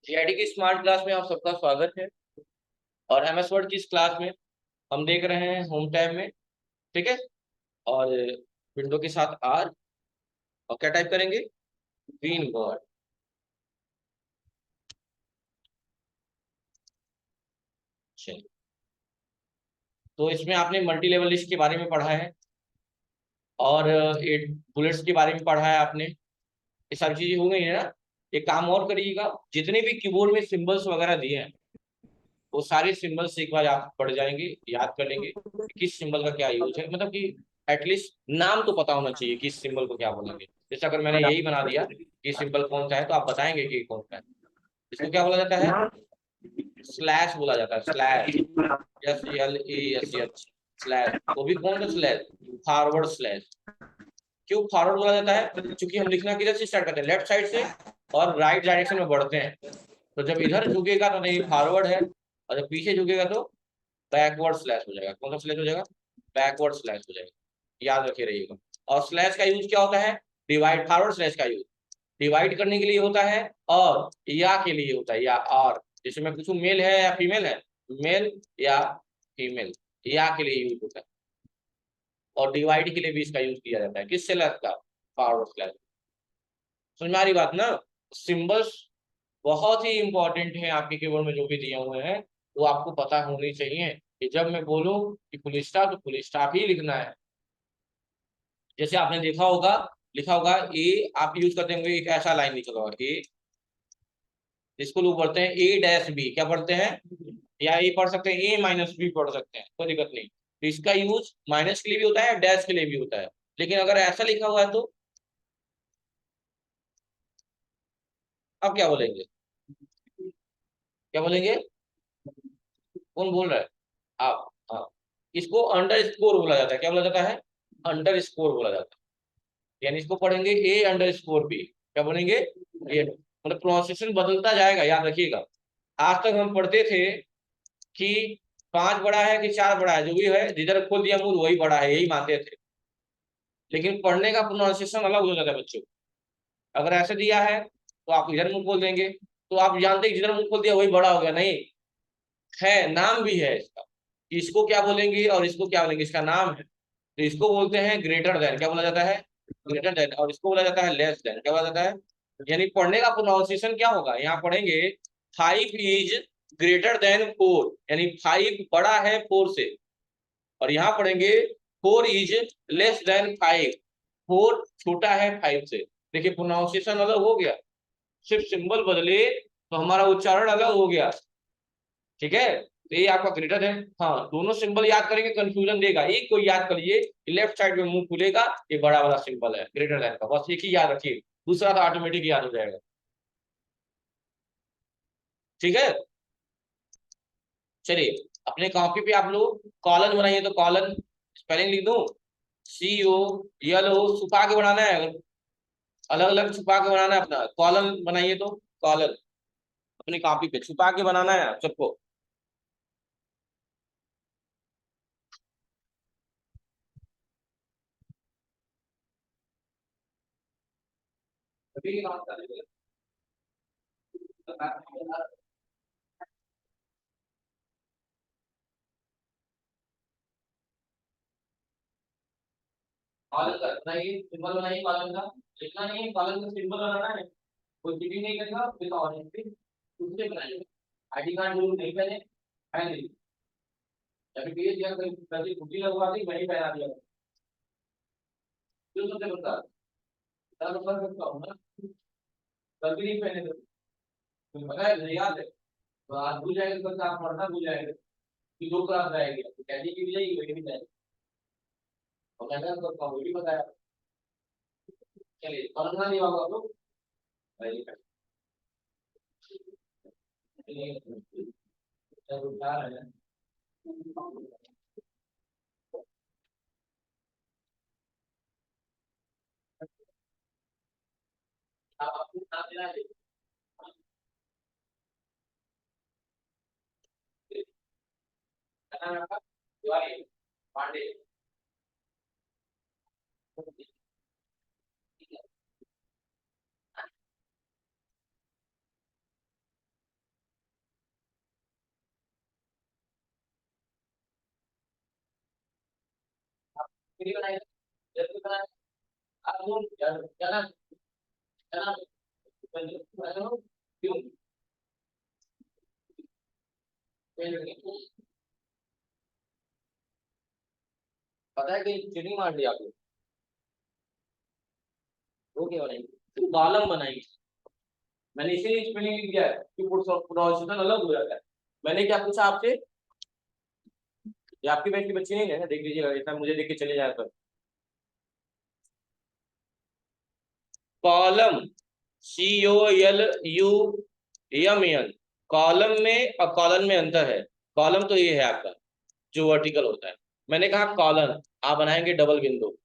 GID की smart class में आप सबका स्वागत है। और एमएस वर्ड की इस क्लास में हम देख रहे हैं होम टैब में। ठीक है। और विंडो के साथ आर और क्या टाइप करेंगे, ग्रीन वर्ड। चलिए, तो इसमें आपने मल्टी लेवल लिस्ट के बारे में पढ़ा है और एट बुलेट्स के बारे में पढ़ा है आपने। ये सारी चीजें हो गई है ना। एक काम और करिएगा, जितने भी कीबोर्ड में सिंबल्स वगैरह दिए हैं वो सारे सिंबल्स एक बार आप पढ़ जाएंगे, याद कर लेंगे कि किस सिंबल का क्या यूज है। मतलब कि एटलीस्ट नाम तो पता होना चाहिए कि इस सिंबल को क्या बोलेंगे। जैसे अगर मैंने यही बना दिया कि सिंबल कौन सा है तो आप बताएंगे कि कौन सा है। इसको क्या बोला जाता है? स्लैश बोला जाता है। Slash, SLASH, slash. वो भी कौन सा स्लैश? Forward slash. क्यों फॉरवर्ड बोला जाता है? क्योंकि हम लिखना किधर से स्टार्ट करते हैं, लेफ्ट साइड से, और राइट डायरेक्शन में बढ़ते हैं। तो जब इधर झुकेगा तो नहीं फॉरवर्ड है, और जब पीछे झुकेगा तो बैकवर्ड स्लैश हो जाएगा। कौन सा स्लैश हो जाएगा? बैकवर्ड स्लैश हो जाएगा। याद रखे रहिएगा। और स्लैश का यूज क्या होता है? डिवाइड। फॉरवर्ड स्लैश का यूज डिवाइड करने के लिए होता है, और या के लिए होता है, या और। जैसे मैं पूछूं मेल है या फीमेल है, मेल या फीमेल, या के लिए यूज होता है। और डिवाइड के लिए भी इसका यूज किया जाता है। किस स्लैश का? Forward slash. समझ में आ रही बात ना? सिंबल्स बहुत ही इंपॉर्टेंट है आपके कीबोर्ड में जो भी दिए हुए हैं, वो आपको पता होनी चाहिए कि जब मैं बोलूं कि फुल स्टॉप तो फुल स्टॉप ही लिखना है। जैसे आपने देखा होगा, लिखा होगा ए, आप यूज करते होंगे, एक ऐसा लाइन लिखा होगा ए, जिसको लोग पढ़ते हैं A-B। क्या पढ़ते हैं? या ए पढ़ सकते हैं, A-B पढ़ सकते हैं, कोई दिक्कत नहीं। तो इसका यूज माइनस के लिए भी होता है, डैश के लिए भी होता है। लेकिन अगर ऐसा लिखा हुआ है तो अब क्या बोलेंगे? क्या बोलेंगे? कौन बोल रहा है? आप। हाँ। इसको अंडर स्कोर बोला जाता है। क्या बोला जाता है? अंडर स्कोर बोला जाता है। यानी इसको पढ़ेंगे A_B। क्या बोलेंगे? ये मतलब प्रोनाउंसिएशन बदलता जाएगा, याद रखिएगा। आज तक हम पढ़ते थे कि 5 बड़ा है कि 4 बड़ा है, जो भी है जिधर खोल दिया मुंह वही बड़ा है, यही मानते थे। लेकिन पढ़ने का प्रोनाउंसिएशन अलग हो जाता है बच्चों। अगर ऐसे दिया है तो आप इधर मुंह खोल देंगे, तो आप जानते हैं जिधर मुंह खोल दिया वही बड़ा हो गया। नहीं है, नाम भी है इसका। इसको क्या बोलेंगे और इसको क्या बोलेंगे, इसका नाम है। तो इसको बोलते हैं ग्रेटर देन। क्या बोला जाता है? Greater than. और इसको बोला जाता है लेस देन। क्या बोला जाता है? यानी पढ़ने का प्रोनाउंसिएशन क्या होगा, यहाँ पढ़ेंगे 5 इज ग्रेटर देन 4, यानी 5 बड़ा है 4 से। और यहाँ पढ़ेंगे 4 इज लेस देन 5, 4 छोटा है 5 से। देखिए प्रोनाउंसिएशन अलग हो गया, सिर्फ सिंबल बदले तो हमारा उच्चारण अलग हो गया। ठीक है। तो ये आपका ग्रेटर है। हाँ, दोनों सिंबल याद करेंगे कंफ्यूजन देगा। एक को याद करिए, लेफ्ट साइड में मुंह खुलेगा, ये बड़ा वाला सिंबल है ग्रेटर देन का, बस एक ही याद रखिए, दूसरा तो ऑटोमेटिक याद हो जाएगा। ठीक है। चलिए, अपने कॉपी पे आप लोग कॉलन बनाइए। तो कॉलन स्पेलिंग लिख दूं, CO, छुपा के बनाना है, अगर अलग अलग छुपा के बनाना है अपना कॉलन बनाइए तो कॉलन अपनी कॉपी पे छुपा के बनाना है सबको। कॉलन का बनाइए, सिंबल बनाइए कॉलन का। लिखना नहीं है, कॉलन का सिंबल बनाना है। कोई चीटिंग नहीं करेगा, विद ऑनेस्टी दूसरे बनाइए। आईडी कार्ड जरूर नहीं पहने, पहन लीजिए। जब भी ये कभी छुट्टी लगवा दी वही पहना दिया, क्यों सबसे बता दस बार करता हूँ ना, कभी नहीं पहने थे। तुम्हें पता है, नहीं याद है? तो आज भूल जाएंगे, कल से आप पढ़ना भूल जाएंगे कि 2 क्लास रहेगी, तो कैसी की भी जाएगी वही भी जाएगी। और मैंने करता हूँ, वो भी बताया। चलिए, पढ़ना नहीं होगा तो वही जब उठा रहे हैं। आप अपने नाम लेना है, नाम आपका तिवारी, पांडे। पता है कि चीटिंग मार दिया आपने, वो क्या बनाएंगे, कॉलम बनाएंगे। मैंने इसीलिए स्पेलिंग लिख दिया है कि प्रोनाउंसिएशन अलग हो जाता है। मैंने क्या पूछा आपसे, ये आपकी बैच की बच्ची नहीं है, देख लीजिएगा, इतना मुझे देख के चले जाए तो। कॉलम, COLUM, कॉलम में और कॉलन में अंतर है। कॉलम तो ये है आपका जो वर्टिकल होता है, मैंने कहा कॉलन, आप बनाएंगे डबल बिंदु,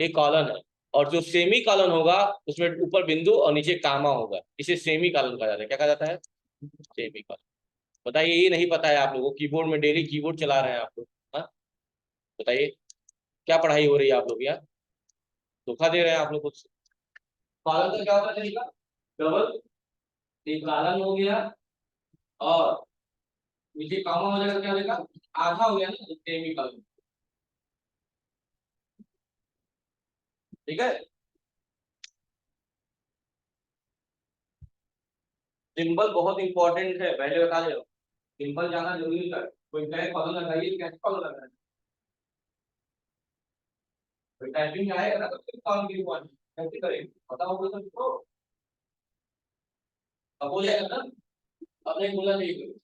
ये कॉलन है। और जो सेमी कॉलन होगा उसमें ऊपर बिंदु और नीचे कामा होगा, इसे सेमी कॉलन कहा जाता है। क्या कहा जाता है? Semi colon. बताइए, ये नहीं पता है आप लोगों को? कीबोर्ड में डेली कीबोर्ड चला रहे हैं आप लोग, हाँ? बताइए क्या पढ़ाई हो रही है आप लोग यार, धोखा दे रहे हैं आप लोग कुछ। कॉलम का क्या होता है तरीका? डबल, एक कॉलम हो गया और नीचे कामा हो जाएगा, क्या हो जाएगा? आधा हो गया ना, सेमी कॉलम। ठीक है, सिंबल बहुत इंपॉर्टेंट है, पहले बता दे रहा हूं। सिंबल जाना जरूरी है। कोई कहे कॉलम लगाइए, कैसे कॉलम लगाना है? कोई टाइपिंग में आएगा ना तो फिर कॉलम की रिक्वायरमेंट कैसे करेंगे, पता होगा तो इसको, अब हो जाएगा ना, अपने बोला नहीं करो।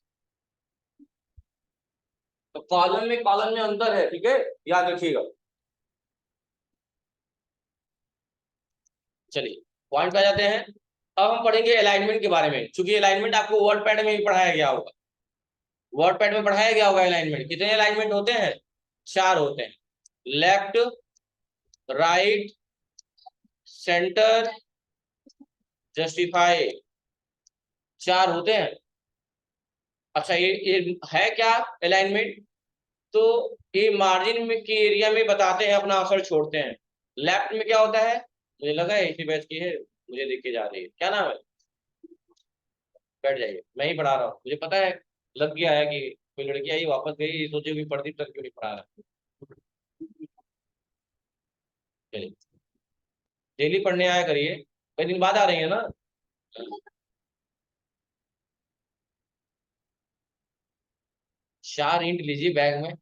तो कॉलम में अंतर है, ठीक है, याद रखिएगा। चलिए पॉइंट पे आ जाते हैं। अब हम पढ़ेंगे अलाइनमेंट के बारे में, क्योंकि अलाइनमेंट आपको वर्ड पैड में भी पढ़ाया गया होगा। वर्ड पैड में पढ़ाया गया होगा अलाइनमेंट। कितने अलाइनमेंट होते हैं? 4 होते हैं, लेफ्ट, राइट, सेंटर, जस्टिफाई, 4 होते हैं। अच्छा, ये है क्या अलाइनमेंट? तो ये मार्जिन में के एरिया में बताते हैं, अपना असर छोड़ते हैं। लेफ्ट में क्या होता है? मुझे लगा है इसी बैच की है, मुझे देख के जा रही है, क्या नाम है? बैठ जाइए, मैं ही पढ़ा रहा हूँ, मुझे पता है। लग गया है कि कोई लड़की आई वापस गई, सोचे कि प्रदीप सर क्यों नहीं पढ़ा रहा। चलिए, डेली पढ़ने आया करिए, कई दिन बाद आ रही है ना। 4 ईंट लीजिए बैग में,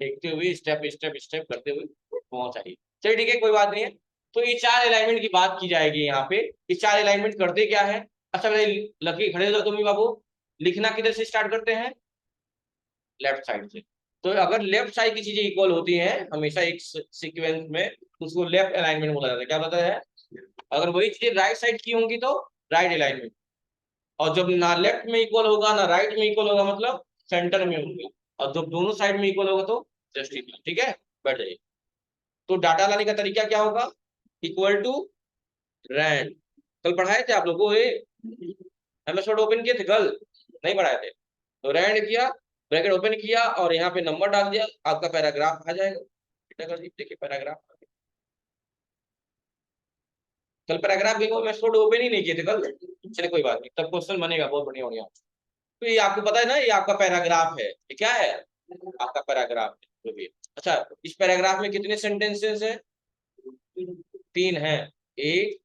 देखते हुए स्टेप स्टेप स्टेप करते हुए पहुंच आइए। चलिए ठीक है, कोई बात नहीं है। तो ये 4 अलाइनमेंट की बात की जाएगी यहाँ पे। ये 4 अलाइनमेंट करते क्या है? अच्छा मेरे लकी खड़े हो तुम ही बाबू, लिखना किधर से स्टार्ट करते हैं? लेफ्ट साइड से। तो अगर लेफ्ट साइड की चीजें इक्वल होती हैं हमेशा एक सीक्वेंस में, तो उसको लेफ्ट अलाइनमेंट बोला जाता है। क्या बोलता है? अगर वही चीजें राइट साइड की होंगी तो राइट अलाइनमेंट। और जब ना लेफ्ट में इक्वल होगा ना राइट में इक्वल होगा, मतलब सेंटर में होंगे। और जब दोनों साइड में इक्वल होगा तो जस्टिफाई। ठीक है, बैठ जाइए। तो डाटा लाने का तरीका क्या होगा? Equal to rand. कल पढ़ाए थे आप लोगों को ये, एमएस वर्ड ओपन किए थे कल? नहीं पढ़ाए थे? तो रैंड किया, ब्रैकेट ओपन किया और यहाँ पे नंबर डाल दिया, आपका पैराग्राफ आ जाएगा। देखिए पैराग्राफ, कल पैराग्राफ देखो, मैं वर्ड ओपन ही नहीं किए थे कल। चलिए कोई बात नहीं, तब क्वेश्चन बनेगा बहुत बढ़िया बढ़िया। तो ये आपको पता है ना, ये आपका पैराग्राफ है, ये क्या है? आपका पैराग्राफ है जो भी है। अच्छा, इस पैराग्राफ में कितने सेंटेंसेस हैं? 3 हैं। एक,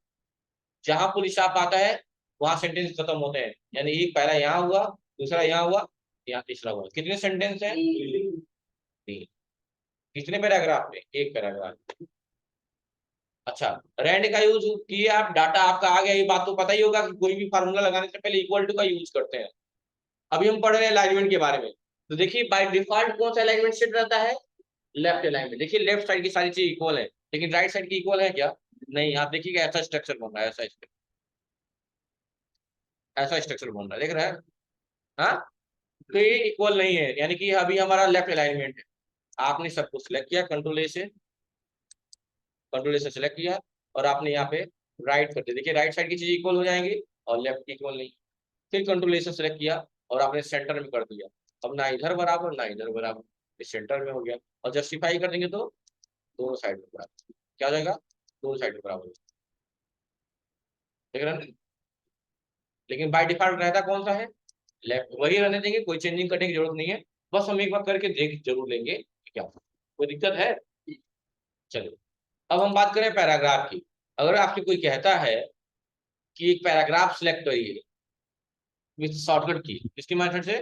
जहां पुलिस आप आता है वहां सेंटेंस खत्म होते हैं, यानी एक पहला यहाँ हुआ, दूसरा यहाँ हुआ, यहाँ तीसरा हुआ। कितने सेंटेंस हैं? 3। कितने पैराग्राफ में? एक पैराग्राफ। अच्छा, रैंड का यूज किए आप, डाटा आपका आ गया, ये बात तो पता ही होगा कि कोई भी फार्मूला लगाने से पहले इक्वल टू का यूज करते हैं। अभी हम पढ़ रहे हैं अलाइनमेंट के बारे में। तो देखिए बाय डिफॉल्ट कौन सा अलाइनमेंट सेट रहता है? Left alignment. देखिए लेफ्ट साइड की सारी चीज इक्वल है, लेकिन राइट साइड की इक्वल है क्या? नहीं। आप देखिएगा ऐसा स्ट्रक्चर बन रहा है, ऐसा स्ट्रक्चर बन रहा है, देख रहे हैं? हाँ, तो ये इक्वल नहीं है, यानी कि अभी हमारा लेफ्ट अलाइनमेंट है। आपने सब कुछ सिलेक्ट किया, कंट्रोल ए से सिलेक्ट किया, और आपने यहाँ पे राइट कर दिया। देखिए राइट साइड की चीज इक्वल हो जाएंगी और लेफ्ट की इक्वल नहीं। फिर कंट्रोल ए से सिलेक्ट किया और आपने सेंटर में कर दिया। अब ना इधर बराबर ना इधर बराबर, इस सेंटर में हो गया। और जस्टिफाई कर देंगे तो दोनों साइड में बराबर। क्या हो जाएगा? दोनों साइड में बराबर, देख रहे हैं? लेकिन बाय डिफॉल्ट रहता कौन सा है? लेफ्ट। वही रहने देंगे, कोई चेंजिंग करने की जरूरत नहीं है। बस हम एक बार करके देख जरूर लेंगे, क्या कोई दिक्कत है? चलिए, अब हम बात करें पैराग्राफ की। अगर आपसे कोई कहता है कि एक पैराग्राफ सिलेक्ट करिए विथ शॉर्टकट की, किसकी मेथड से?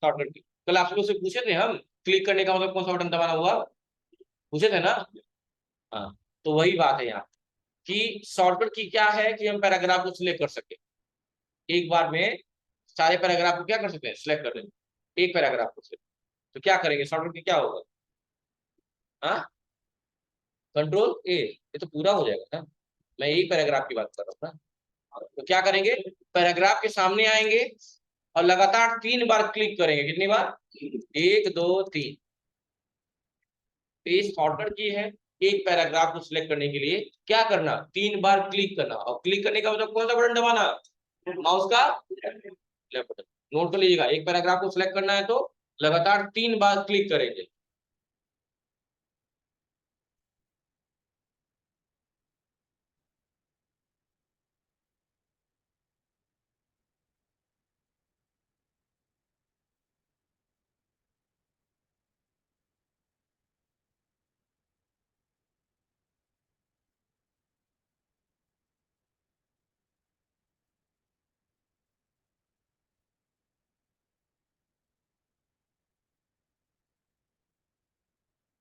शॉर्टकट की। कल आप लोग से पूछे थे हम, क्लिक करने का मतलब कौन सा बटन दबाना हुआ, पूछे थे ना? हाँ, तो वही बात है यहाँ कि शॉर्टकट की क्या है कि हम पैराग्राफ को सिलेक्ट कर सके एक बार में, सारे पैराग्राफ को क्या कर सकते हैं, सिलेक्ट कर लेंगे एक पैराग्राफ को सिलेक्ट। तो क्या करेंगे, शॉर्टकट की क्या होगा? हाँ, कंट्रोल ए, ये तो पूरा हो जाएगा ना, मैं एक पैराग्राफ की बात कर रहा हूँ ना। तो क्या करेंगे, पैराग्राफ के सामने आएंगे और लगातार 3 बार क्लिक करेंगे। कितनी बार? 1 2 3। ये शॉर्टकट की है एक पैराग्राफ को सिलेक्ट करने के लिए। क्या करना, 3 बार क्लिक करना, और क्लिक करने का मतलब कौन सा बटन दबाना, माउस का लेफ्ट बटन। नोट कर लीजिएगा, एक पैराग्राफ को सिलेक्ट करना है तो लगातार 3 बार क्लिक करेंगे।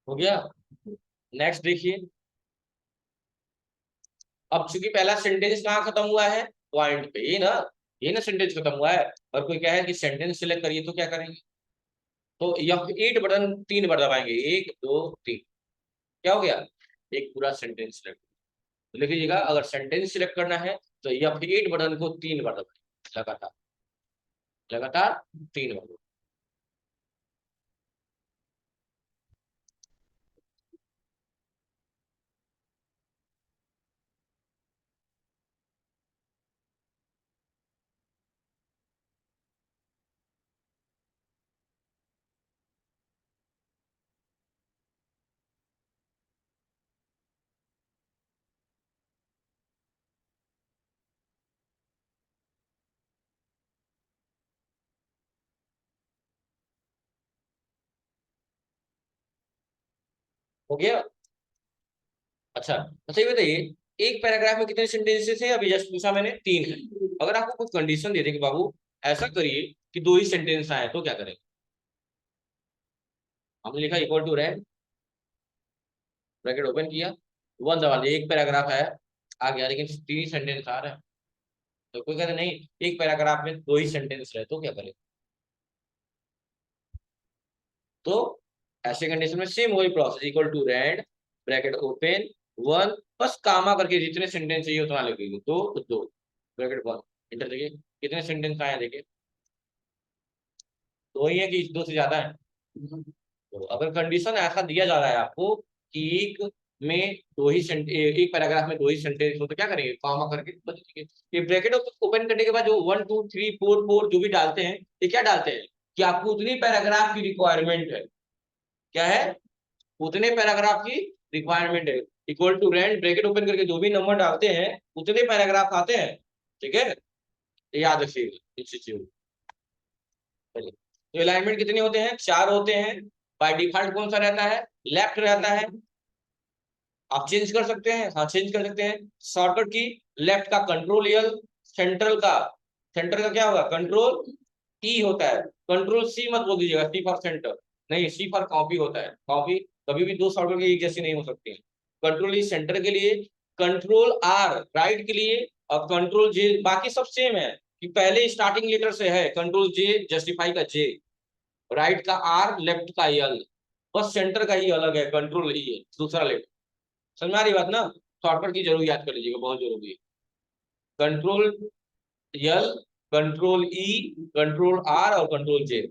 हो गया? नेक्स्ट देखिए, अब चूंकि पहला सेंटेंस कहाँ खत्म हुआ है, पॉइंट पे, ये ना सेंटेंस खत्म हुआ है। और कोई कहे कि सेंटेंस सिलेक्ट करिए तो क्या करेंगे, तो F8 बटन 3 बार दबाएंगे, 1 2 3। क्या हो गया, एक पूरा सेंटेंस सिलेक्ट। तो लिख लीजिएगा, अगर सेंटेंस सिलेक्ट करना है तो F8 बटन को 3 बार दबाएंगे, लगातार लगातार 3 बार। हो गया? अच्छा अच्छा, ये बताइए, एक पैराग्राफ में कितने सेंटेंसेस हैं? अभी जस्ट पूछा मैंने, 3 है। अगर आपको कुछ कंडीशन दे दे कि बाबू ऐसा करिए कि 2 ही सेंटेंस आए, तो क्या करें? हमने लिखा equal to rank, bracket open किया, 1 दबा दिया, एक पैराग्राफ है आ गया, लेकिन 3 सेंटेंस आ रहे हैं। तो कोई कहते नहीं, एक पैराग्राफ में 2 ही सेंटेंस रहे, तो क्या करें? तो ऐसे कंडीशन में सेम वही process, equal to rand, bracket open, 1, बस कामा करके जितने सेंटेंस चाहिए उतना लिखिए, 2 ब्रैकेट 1, इंटर देखिए कितने सेंटेंस आए, देखिए 2 ही है कि 2 से ज्यादा है? तो अगर कंडीशन ऐसा दिया जा रहा है आपको कि एक में 2 ही सेंटेंस, एक पैराग्राफ में 2 ही सेंटेंस हो, तो क्या करेंगे, कॉमा करके बस लिखिए। ये ब्रैकेट ओपन करने के बाद जो 1 2 3 4 4 जो भी डालते हैं, ये क्या डालते हैं कि आपको उतनी पैराग्राफ की रिक्वायरमेंट है। क्या है? उतने पैराग्राफ की रिक्वायरमेंट है। Equal to rent, bracket open करके जो भी नंबर डालते हैं उतने पैराग्राफ आते हैं। ठीक है, याद रखिएगा इस चीज को। चलिए, तो अलाइनमेंट कितने होते हैं, 4 होते हैं। बाय डिफॉल्ट कौन सा रहता है, लेफ्ट रहता है। आप चेंज कर सकते हैं, हाँ चेंज कर सकते हैं। शॉर्टकट की, लेफ्ट का कंट्रोल एल, सेंटर का क्या होगा, कंट्रोल ई होता है। कंट्रोल सी मत बोल दीजिएगा, सी फॉर सेंटर नहीं, सी फॉर कॉपी होता है। कॉपी कभी भी 2 शॉर्टकट एक जैसी नहीं हो सकती है। कंट्रोल ई सेंटर के लिए, कंट्रोल आर राइट के लिए, और कंट्रोल जे, बाकी सब सेम है कि पहले स्टार्टिंग लेटर से है। कंट्रोल जे जस्टिफाई का जे, राइट का आर, लेफ्ट का एल, बस सेंटर का ही अलग है, कंट्रोल ई है दूसरा लेटर। समझ में आ रही बात ना? शॉर्टकट की जरूर याद कर लीजिएगा, बहुत जरूरी है। Control L, control E, control R और कंट्रोल जे,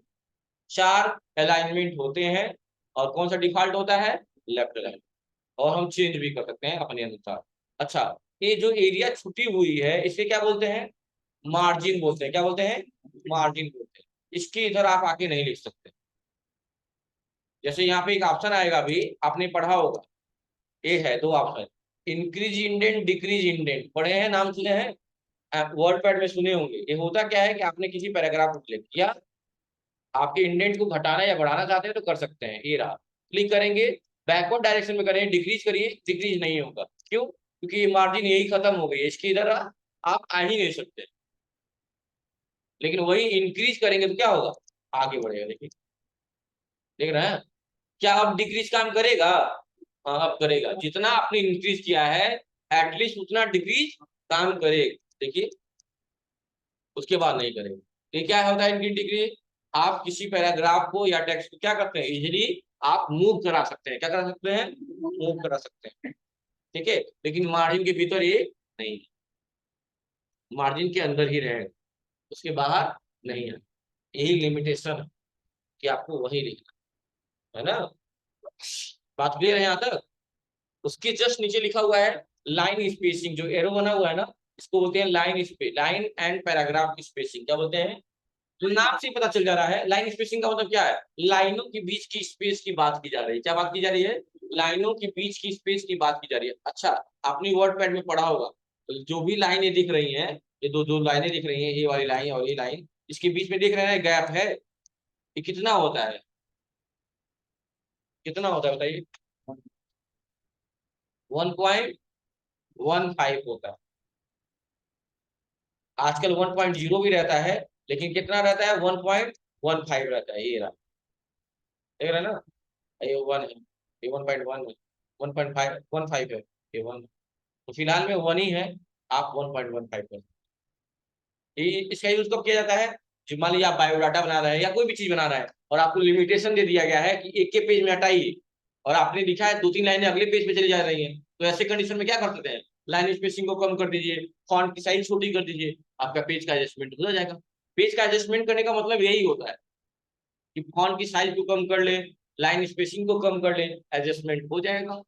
4 अलाइनमेंट होते हैं। और कौन सा डिफॉल्ट होता है, लेफ्ट अलाइन। और हम चेंज भी कर सकते हैं अपने अनुसार। अच्छा, ये जो एरिया छुटी हुई है इसे क्या बोलते हैं, मार्जिन बोलते हैं। क्या बोलते हैं, मार्जिन बोलते हैं। इसके इधर आप आके नहीं लिख सकते। जैसे यहाँ पे एक ऑप्शन आएगा, अभी आपने पढ़ा होगा, ये है 2 option, increase indent, decrease indent, पढ़े हैं, नाम सुने हैं, वर्ड पैड में सुने होंगे। ये होता क्या है कि आपने किसी पैराग्राफ को क्लिक किया, आपके इंडेंट को घटाना या बढ़ाना चाहते हैं तो कर सकते हैं। ये रहा, क्लिक करेंगे, बैकवर्ड डायरेक्शन में करें, डिक्रीज करिए, डिक्रीज नहीं होगा। क्यों? क्योंकि ये मार्जिन यही खत्म हो गई है, इसके इधर आप आ ही नहीं सकते। लेकिन वही इंक्रीज करेंगे तो क्या होगा? आगे बढ़ेगा। देखिए, देख रहे हैं? क्या अब डिक्रीज काम करेगा? हाँ, अब करेगा। जितना आपने इंक्रीज किया है एटलीस्ट उतना डिक्रीज काम करेगा। देखिए, उसके बाद नहीं करेगा। तो ये क्या होता है इनकी डिक्रीज? आप किसी पैराग्राफ को या टेक्स्ट को क्या करते हैं, इजीली आप मूव करा सकते हैं। क्या करा सकते हैं? मूव करा सकते हैं। ठीक है, लेकिन मार्जिन के भीतर ये नहीं, मार्जिन के अंदर ही रहेगा, उसके बाहर नहीं है। यही लिमिटेशन है कि आपको वही लिखना है ना। बात क्लियर है यहाँ तक? उसके जस्ट नीचे लिखा हुआ है लाइन स्पेसिंग, जो एरो बना हुआ है ना, इसको बोलते हैं line space, line and paragraph spacing. क्या बोलते हैं? तो नाम से ही पता चल जा रहा है लाइन स्पेसिंग का मतलब क्या है। लाइनों के बीच की स्पेस की बात की जा रही है। क्या बात की जा रही है? लाइनों के बीच की स्पेस की बात की जा रही है। अच्छा, आपने वर्ड पैड में पढ़ा होगा, तो जो भी लाइनें दिख रही हैं, ये दो दो लाइनें दिख रही हैं, ये वाली लाइन और ये लाइन, इसके बीच में दिख रहे हैं गैप है, ये कितना होता है? कितना होता है बताइए? 1.15 होता है। आजकल 1.0 भी रहता है, लेकिन कितना रहता है? 1.15 रहता है। ये रहा, देख रहे हैं ना? ये 1 है, ये 1.1 है, 1.5 है, ये 1। तो फिलहाल में 1 ही है, आप 1.15 कर। इसका यूज कब किया जाता है? जो मान लीजिए आप बायोडाटा बना रहे हैं या कोई भी चीज बना रहे हैं, और आपको लिमिटेशन दे दिया गया है कि एक के पेज में हटाइए, और आपने लिखा है दो तीन लाइनें अगले पेज पे चली जा रही हैं, तो ऐसे कंडीशन में क्या कर सकते हैं? लाइन स्पेसिंग को कम कर दीजिए, फॉन्ट की साइज छोटी कर दीजिए, आपका पेज का एडजस्टमेंट हो जाएगा। पेज का एडजस्टमेंट करने का मतलब यही होता है कि फॉन्ट की साइज को कम कर ले, लाइन स्पेसिंग को कम कर ले, एडजस्टमेंट हो जाएगा।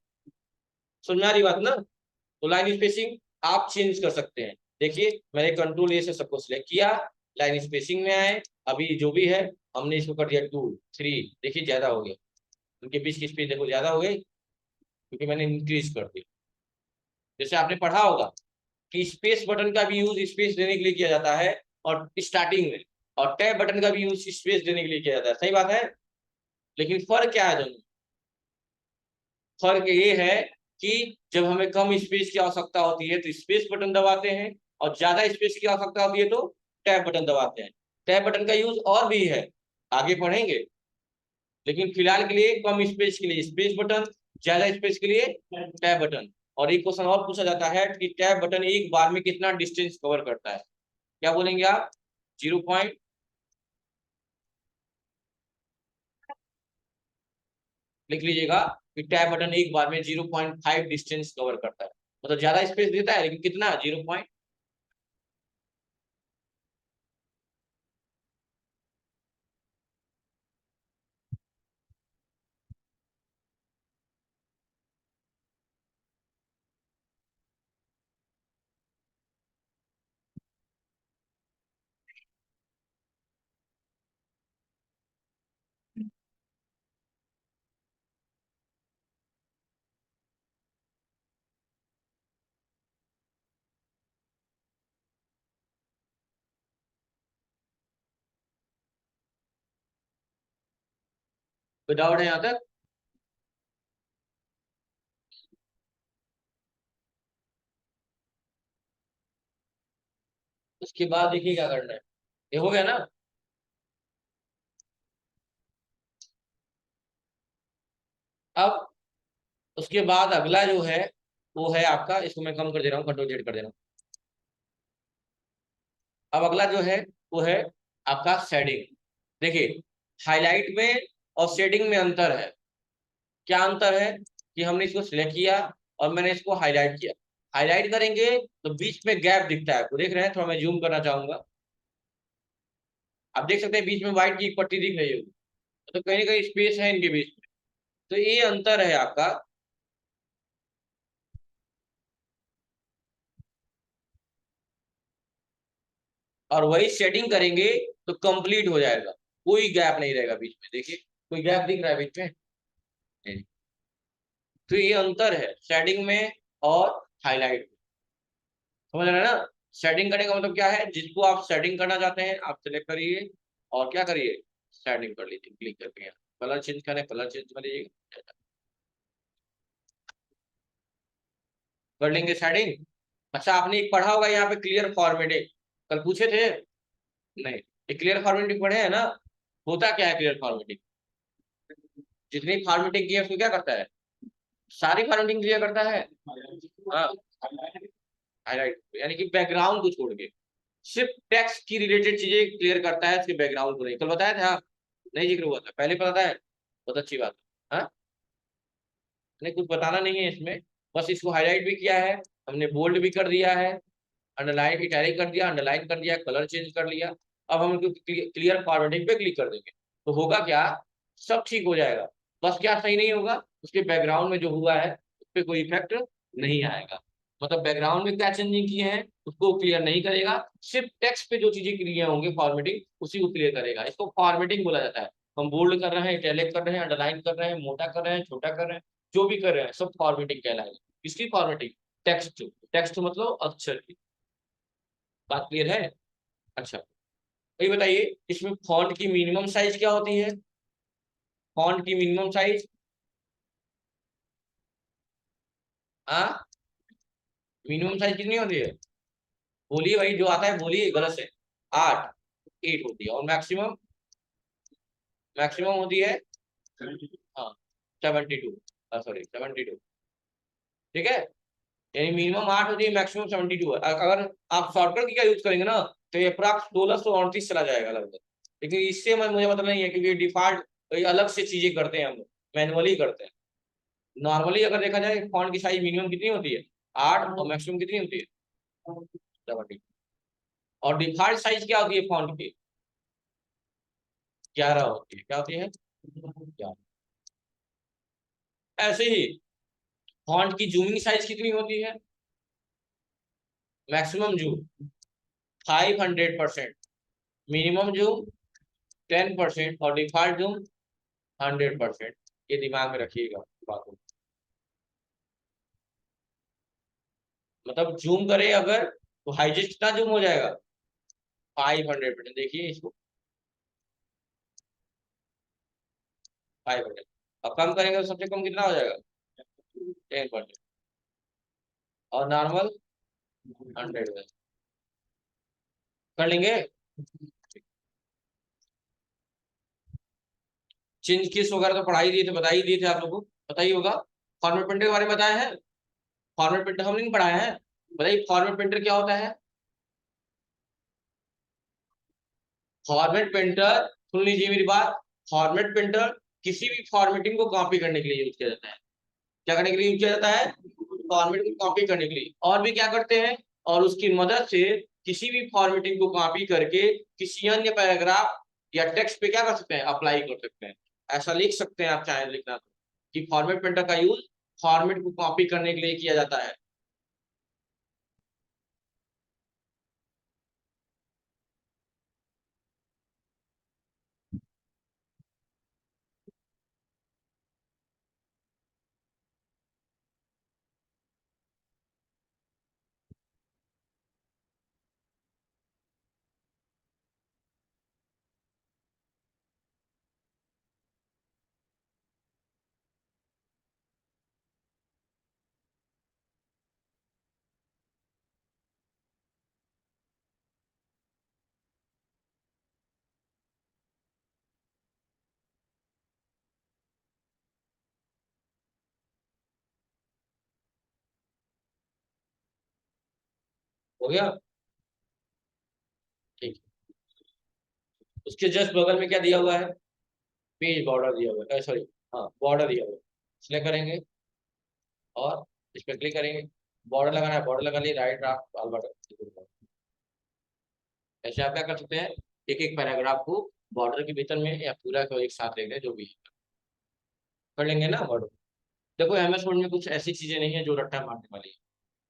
समझ आ रही बात ना? तो लाइन स्पेसिंग आप चेंज कर सकते हैं। देखिए, मैंने कंट्रोल ए से सबको सिलेक्ट किया, लाइन स्पेसिंग में आए, अभी जो भी है हमने इसको कर दिया 2 3। देखिए ज्यादा हो गया, उनके बीच की स्पेस देखो ज्यादा हो गई, क्योंकि मैंने इंक्रीज कर दिया। जैसे आपने पढ़ा होगा कि स्पेस बटन का भी यूज स्पेस देने के लिए किया जाता है और स्टार्टिंग में, और टैब बटन का भी यूज स्पेस देने के लिए किया जाता है। सही बात है, लेकिन फर्क क्या है दोनों? फर्क ये है कि जब हमें कम स्पेस की आवश्यकता होती है तो स्पेस बटन दबाते हैं, और ज्यादा स्पेस की आवश्यकता होती है तो टैब बटन दबाते हैं। टैब बटन का यूज और भी है, आगे पढ़ेंगे, लेकिन फिलहाल के लिए कम स्पेस के लिए स्पेस बटन, ज्यादा स्पेस के लिए टैब बटन। और एक क्वेश्चन और पूछा जाता है कि टैब बटन एक बार में कितना डिस्टेंस कवर करता है? क्या बोलेंगे आप? 0 लिख लीजिएगा कि टैब बटन एक बार में 0.5 डिस्टेंस कवर करता है, मतलब ज्यादा स्पेस देता है, लेकिन कितना? 0 कोई डाउट है यहाँ तक? उसके बाद देखिए क्या करना है। ये हो गया ना? अब उसके बाद अगला जो है वो है आपका, इसको मैं कम कर दे रहा हूँ, कंट्रोल जेड कर दे रहा हूँ। अब अगला जो है वो है आपका शेडिंग। देखिए, हाईलाइट में और शेडिंग में अंतर है। क्या अंतर है? कि हमने इसको सिलेक्ट किया और मैंने इसको हाईलाइट किया। हाईलाइट करेंगे तो बीच में गैप दिखता है, आपको देख रहे हैं? थोड़ा मैं जूम करना चाहूंगा। आप देख सकते हैं बीच में व्हाइट की एक पट्टी दिख रही होगी, तो कहीं ना कहीं स्पेस है इनके बीच में। तो ये अंतर है आपका। और वही शेडिंग करेंगे तो कंप्लीट हो जाएगा, कोई गैप नहीं रहेगा बीच में। देखिए, कोई गैप दिख रहा है बीच में? नहीं। तो ये अंतर है शेडिंग में और हाईलाइट में। समझ रहे हैं ना? शेडिंग करने का मतलब क्या है? जिसको आप सेटिंग करना चाहते हैं आप सिलेक्ट करिए और क्या करिए, सेटिंग कर लीजिए, क्लिक करके। कलर चेंज करें, कलर चेंज कर लीजिए। कर लेंगे सेटिंग। अच्छा आपने एक पढ़ा होगा यहाँ पे क्लियर फॉर्मेटिंग, कल पूछे थे नहीं? ये क्लियर फॉर्मेटिंग पढ़े हैं ना? होता क्या है क्लियर फॉर्मेटिंग? जितनी फॉर्मेटिंग की है उसको क्या करता है? सारी फॉर्मेटिंग क्लियर करता है। हाँ, हाईलाइट यानी कि बैकग्राउंड को छोड़ के सिर्फ टेक्स्ट की रिलेटेड चीजें क्लियर करता है, इसके बैकग्राउंड को नहीं। कल बताया था? नहीं जिक्र हुआ था? पहले पता है? बहुत अच्छी बात है। हाँ, नहीं कुछ बताना नहीं है इसमें, बस इसको हाईलाइट भी किया है हमने, बोल्ड भी कर दिया है, अंडरलाइन इटैलिक कर दिया, अंडरलाइन कर दिया, कलर चेंज कर लिया। अब हम क्लियर फॉर्मेटिंग पे क्लिक कर देंगे तो होगा क्या? सब ठीक हो जाएगा। बस क्या सही नहीं होगा, उसके बैकग्राउंड में जो हुआ है उस पर कोई इफेक्ट नहीं आएगा। मतलब बैकग्राउंड में क्या चेंजिंग किए हैं उसको क्लियर नहीं करेगा, सिर्फ टेक्स्ट पे जो चीजें क्लियर होंगे फॉर्मेटिंग उसी को क्लियर करेगा। इसको फॉर्मेटिंग बोला जाता है। हम बोल्ड कर रहे हैं, इटैलिक कर रहे हैं, अंडरलाइन कर रहे हैं, मोटा कर रहे हैं, छोटा कर रहे हैं, जो भी कर रहे हैं सब फॉर्मेटिंग कहलाएगा। किसकी फॉर्मेटिंग? टेक्स्ट। टेक्स्ट मतलब अक्षर की। बात क्लियर है? अच्छा, ये बताइए इसमें फॉन्ट की मिनिमम साइज क्या होती है? फॉन्ट की मिनिमम साइज? हाँ, मिनिमम साइज कितनी होती है? बोलिए भाई, जो आता है बोलिए, गलत से। 8, 8 होती है। और मैक्सिमम? मैक्सिमम होती है, हाँ, 72, सॉरी 72। ठीक है, यानी मिनिमम 8 होती है, मैक्सिमम 72 है। अगर आप शॉर्टकट की का यूज करेंगे ना तो ये अप्रॉक्स 1639 चला जाएगा लगभग। लेकिन इससे मुझे मतलब नहीं है, क्योंकि डिफॉल्ट अलग से चीजें करते हैं हम लोग, मैनुअली करते हैं। नॉर्मली अगर देखा जाए फॉन्ट की साइज मिनिमम कितनी होती है? 8, और मैक्सिमम कितनी होती है? 70। और डिफॉल्ट साइज क्या होती है फॉन्ट की? 11 होती है। क्या होती है? 11। ऐसे ही फॉन्ट की जूमिंग साइज कितनी होती है? मैक्सिमम जूम 500%, मिनिमम जूम 10%, और डिफॉल्ट जूम 100%। ये दिमाग में रखिएगा बातों। मतलब जूम करे अगर तो हाईएस्ट कितना जूम हो जाएगा? 500%। देखिए इसको, 500। अब कम करेंगे तो सबसे कम कितना हो जाएगा? 10%। और नॉर्मल 100 कर लेंगे। चेंज केस वगैरह तो पढ़ा ही दिए थे, बता ही दिए थे आप लोगों को, पता ही होगा। फॉर्मेट प्रिंटर के बारे में बताया है? फॉर्मेट प्रिंटर हमने नहीं पढ़ाया है? बताइए फॉर्मेट प्रिंटर क्या होता है? फॉर्मेट प्रिंटर, सुन लीजिए मेरी बात। फॉर्मेट प्रिंटर किसी भी फॉर्मेटिंग को कॉपी करने के लिए यूज किया जाता है। क्या करने के लिए यूज किया जाता है? फॉर्मेट को कॉपी करने के लिए। और भी क्या करते हैं? और उसकी मदद से किसी भी फॉर्मेटिंग को कॉपी करके किसी अन्य पैराग्राफ या टेक्स्ट पे क्या कर सकते हैं? अप्लाई कर सकते हैं। ऐसा लिख सकते हैं आप चाहे लिखना तो, कि फॉर्मेट प्रिंटर का यूज फॉर्मेट को कॉपी करने के लिए किया जाता है। हो गया? ठीक है। उसके जस्ट बगल में क्या दिया हुआ है? पेज बॉर्डर दिया हुआ है, सॉरी, हाँ बॉर्डर दिया हुआ है। सिलेक्ट करेंगे और इस पर क्लिक करेंगे। बॉर्डर लगाना है, बॉर्डर लगा लिए, राइट ड्राफ्ट ऑल बॉर्डर। ऐसे आप क्या कर सकते हैं? एक एक पैराग्राफ को बॉर्डर के भीतर में या पूरा को एक साथ लेंगे, जो भी है। कर लेंगे ना बॉर्डर। देखो एमएस वर्ड में कुछ ऐसी चीजें नहीं है जो रट्टा मारने वाली है।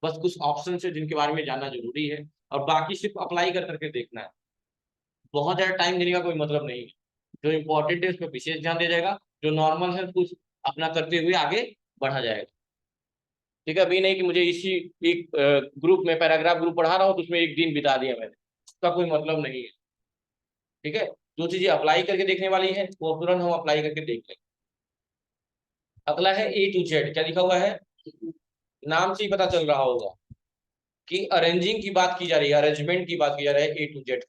बस कुछ ऑप्शन है जिनके बारे में जानना जरूरी है, और बाकी सिर्फ अप्लाई कर करके देखना है। बहुत ज्यादा टाइम देने का कोई मतलब नहीं है। जो इंपॉर्टेंट है उस पर विशेष ध्यान दिया जाएगा, जो नॉर्मल है कुछ अपना करते हुए आगे बढ़ा जाएगा। ठीक है, अभी नहीं कि मुझे इसी एक ग्रुप में पैराग्राफ ग्रुप पढ़ा रहा हूँ तो उसमें एक दिन बिता दिया मैंने, उसका कोई मतलब नहीं है। ठीक है, जो चीजें अप्लाई करके देखने वाली है वो तुरंत हम अप्लाई करके देख लेंगे। अगला है A to Z, क्या लिखा हुआ है? नाम से ही पता चल रहा होगा कि अरेंजिंग की बात की जा रही है, अरेंजमेंट की बात की जा रही है, A to Z।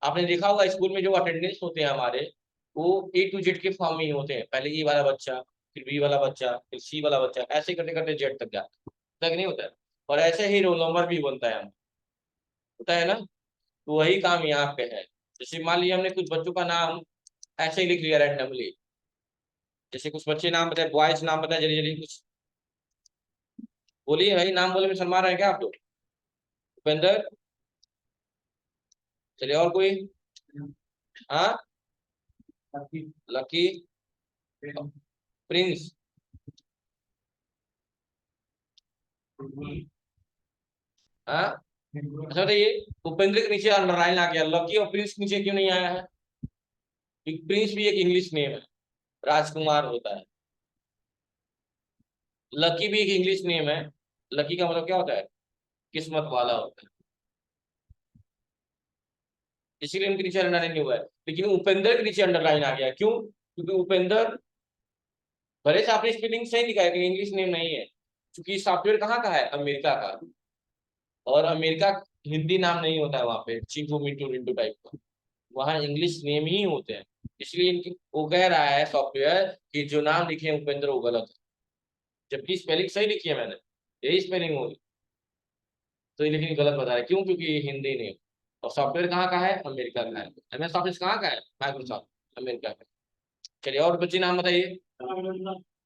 आपने देखा होगा स्कूल में जो अटेंडेंस होते हैं हमारे, वो A to Z के फॉर्म में ही होते हैं। पहले ए वाला बच्चा, फिर बी वाला बच्चा, फिर सी वाला बच्चा, ऐसे करते करते जेड तक जाता है। होता है कि नहीं होता है? और ऐसे ही रोल नंबर भी बनता है, होता है ना। तो वही काम यहाँ पे है। जैसे मान लीजिए हमने कुछ बच्चों का नाम ऐसे ही लिख लिया रैंडमली। जैसे कुछ बच्चे नाम बताए, बॉयज नाम बताए, जल्दी जल्दी कुछ बोलिए भाई, नाम बोले में शर्मा रहे हैं क्या आप लोग? उपेंद्र, चलिए और कोई? हाँ, लकी, प्रिंस, हाँ। अच्छा बताइए, उपेंद्र के नीचे अंडरलाइन आ गया, लकी और प्रिंस के नीचे क्यों नहीं आया है? क्योंकि प्रिंस भी एक इंग्लिश नेम है, राजकुमार होता है। लकी भी एक इंग्लिश नेम है। लकी का मतलब क्या होता है? किस्मत वाला होता है। इसीलिए उनके नीचे अंडरलाइन नहीं हुआ है। लेकिन उपेंद्र के नीचे अंडरलाइन आ गया, क्यों? क्योंकि उपेंद्र, भले से आपने स्पेलिंग सही लिखा है लेकिन इंग्लिश नेम नहीं है। क्योंकि सॉफ्टवेयर कहाँ का है? अमेरिका का। और अमेरिका हिंदी नाम नहीं होता है वहां पे, चिंटू मिंटू रिंटू टाइप का। वहाँ इंग्लिश नेम ही होते हैं। इसलिए इनकी, वो कह रहा है सॉफ्टवेयर कि जो नाम लिखे हैं उपेंद्र वो गलत है, जबकि स्पेलिंग सही लिखी है मैंने, यही स्पेलिंग होगी। तो ये लेकिन गलत बता रहा है, क्यों? क्योंकि ये हिंदी नहीं। और सॉफ्टवेयर कहाँ का है? अमेरिका का है। MS ऑफिस कहाँ का है? माइक्रोसॉफ्ट, अमेरिका का। चलिए और बच्चे नाम बताइए।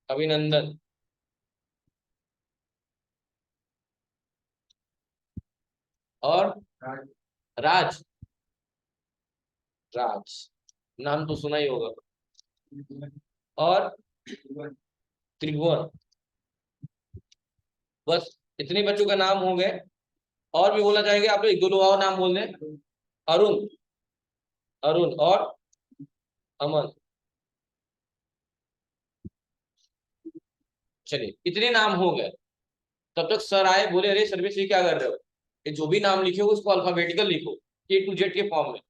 अभिनंदन, और राज, राज नाम तो सुना ही होगा। और त्रिभुवन। बस इतने बच्चों का नाम हो गए। और भी बोलना चाहेंगे आप लोग? एक दो लोग और नाम बोल दें। अरुण, अरुण और अमन। चलिए इतने नाम हो गए। तब तक सर आए, बोले अरे सर्विस ये क्या कर रहे हो, ये जो भी नाम लिखे हो उसको अल्फाबेटिकल लिखो, A to Z के फॉर्म में।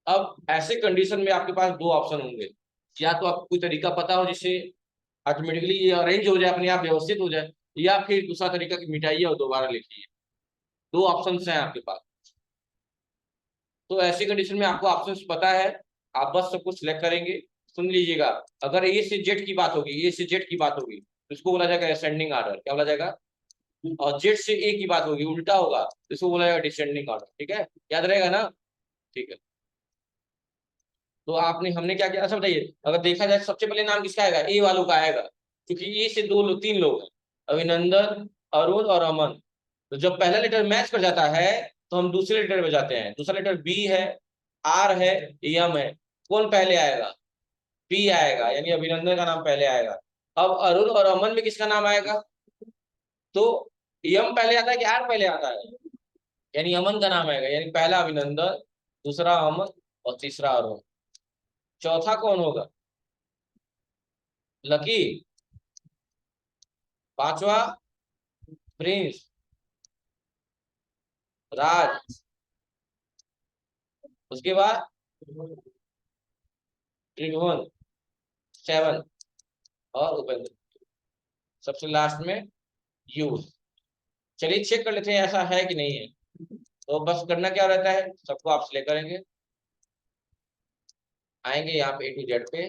अब ऐसे कंडीशन में आपके पास दो ऑप्शन होंगे। या तो आपको कोई तरीका पता हो जिससे ऑटोमेटिकली ये अरेंज हो जाए, अपने आप व्यवस्थित हो जाए, या फिर दूसरा तरीका कि मिटाइए और दोबारा लिखिए। दो ऑप्शन हैं आपके पास। तो ऐसी कंडीशन में आपको ऑप्शंस पता है, आप बस सब कुछ सिलेक्ट करेंगे। सुन लीजिएगा, अगर A से Z की बात होगी, A से Z की बात होगी तो इसको बोला जाएगा असेंडिंग ऑर्डर। क्या बोला जाएगा? और Z से A की बात होगी, उल्टा होगा तो इसको बोला जाएगा डिसेंडिंग ऑर्डर। ठीक है, याद रहेगा ना? ठीक है। तो आपने, हमने क्या किया? अच्छा बताइए, अगर देखा जाए सबसे पहले नाम किसका आएगा? ए वालों का आएगा, क्योंकि ए से दो लोग, तीन लोग हैं, अभिनंदन, अरुण और अमन। तो जब पहला लेटर मैच कर जाता है तो हम दूसरे लेटर में जाते हैं। दूसरा लेटर बी है, आर है, यम है। कौन पहले आएगा? बी आएगा, यानी अभिनंदन का नाम पहले आएगा। अब अरुण और अमन में किसका नाम आएगा? तो यम पहले आता है कि आर पहले आता है? यानी अमन का नाम आएगा, यानी पहला अभिनंदन, दूसरा अमन और तीसरा अरुण। चौथा कौन होगा? लकी। पांचवा प्रिंस, राज, उसके बाद त्रिभुवन, सेवन, और उपेंद्र, सबसे लास्ट में यू। चलिए चेक कर लेते हैं ऐसा है कि नहीं है। तो बस करना क्या रहता है, सबको आप सिलेक्ट करेंगे, आएंगे यहाँ पे A to Z पे,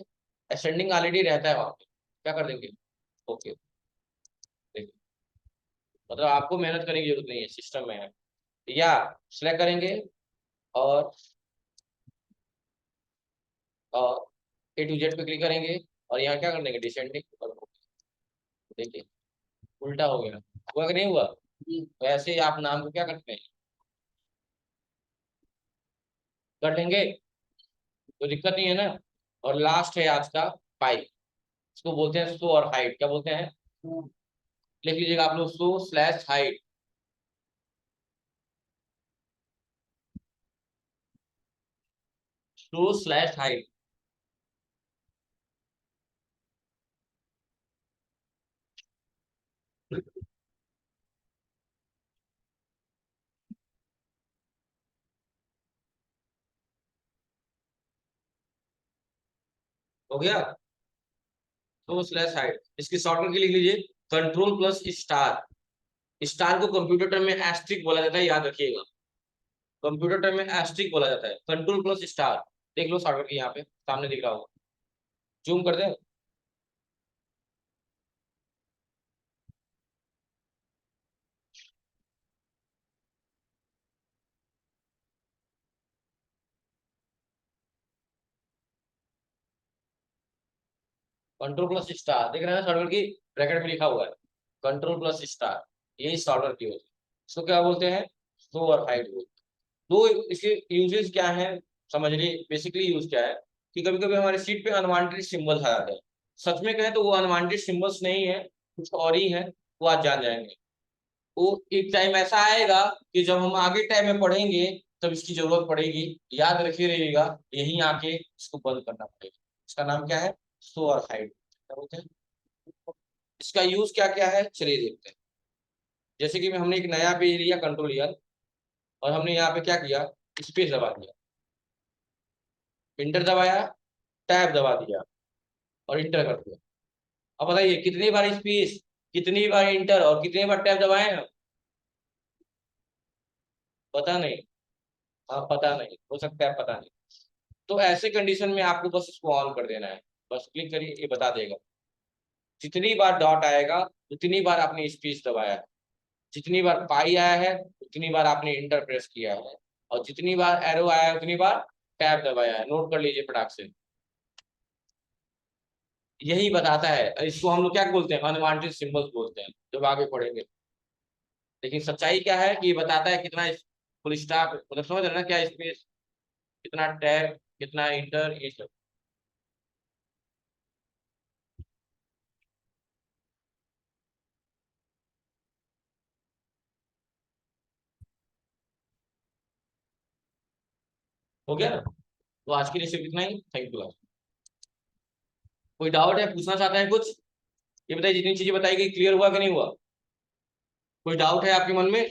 असेंडिंग ऑलरेडी रहता है वहां पे, क्या कर देंगे? ओके। देखिए, मतलब आपको मेहनत करने की जरूरत नहीं है, सिस्टम में है। या सिलेक्ट करेंगे, और और A to Z पे क्लिक करेंगे, और यहाँ क्या कर देंगे? डिसेंडिंग। और देखिए उल्टा हो गया, हुआ कि नहीं हुआ? तो ऐसे ही आप नाम को क्या करते हैं, कर लेंगे, तो दिक्कत नहीं है ना। और लास्ट है आज का पाई, इसको बोलते हैं शो और हाइड। क्या बोलते हैं? लिख लीजिएगा आप लोग, शो/हाइड। शो/हाइड। हो गया? तो स्लैश हाइड, इसकी शॉर्टकट की लिख लीजिए कंट्रोल प्लस स्टार। स्टार को कंप्यूटर टर्म में एस्ट्रिक बोला जाता है, याद रखिएगा। कंप्यूटर टर्म में एस्ट्रिक बोला जाता है, कंट्रोल प्लस स्टार। देख लो शॉर्टकट की, यहाँ पे सामने दिख रहा होगा, जूम कर दे। कंट्रोल प्लस स्टार देख रहे हैं शॉर्टकट की, ब्रैकेट में लिखा हुआ है कंट्रोल प्लस स्टार, यही शॉर्टकट की होती है। इसको क्या बोलते हैं, शो और हाइड बोलते हैं। तो इसके यूजेस क्या है, समझिए बेसिकली यूज क्या है कि कभी कभी हमारे सीट पे अनवांटेड सिंबल्स आ जाते हैं। सच में कहें तो वो अनवांटेड सिंबल्स नहीं है, कुछ और ही है, वो आज जान जाएंगे। वो एक टाइम ऐसा आएगा कि जब हम आगे टाइम में पढ़ेंगे तब इसकी जरूरत पड़ेगी, याद रखिए रहिएगा, यही आके इसको बंद करना पड़ेगा। इसका नाम क्या है, शो और हाइड, क्या बोलते हैं। इसका यूज क्या क्या है चलिए देखते हैं। जैसे कि हमने एक नया पेज लिया कंट्रोल लिया, और हमने यहाँ पे क्या किया, स्पेस दबा दिया, इंटर दबाया, टैब दबा दिया और इंटर कर दिया। अब बताइए कितनी बार स्पेस, कितनी बार इंटर और कितनी बार टैब दबाए हैं। पता नहीं, हाँ पता नहीं, हो सकता है पता नहीं। तो ऐसे कंडीशन में आपको बस इसको ऑन कर देना है, बस क्लिक करिए, ये बता देगा। जितनी बार डॉट आएगा उतनी बार आपने स्पेस दबाया है, जितनी बार पाई आया है उतनी बार आपने इंटर प्रेस किया है, और जितनी बार एरो आया है उतनी बार टैब दबाया है। नोट कर लीजिए फटाक से, यही बताता है। इसको हम लोग क्या बोलते हैं, अनवांटेड सिंबल्स बोलते हैं, जब आगे पढ़ेंगे। लेकिन सच्चाई क्या है कि ये बताता है कितना फुल स्टॉप, मतलब समझ रहे ना, क्या स्पेस, कितना टैब, कितना इंटर, ये सब। हो गया ना। तो आज के लिए सिर्फ इतना ही, थैंक यू। कोई डाउट है, पूछना चाहते हैं कुछ, ये बताइए, जितनी चीजें बताई गई क्लियर हुआ कि नहीं हुआ, कोई डाउट है आपके मन में।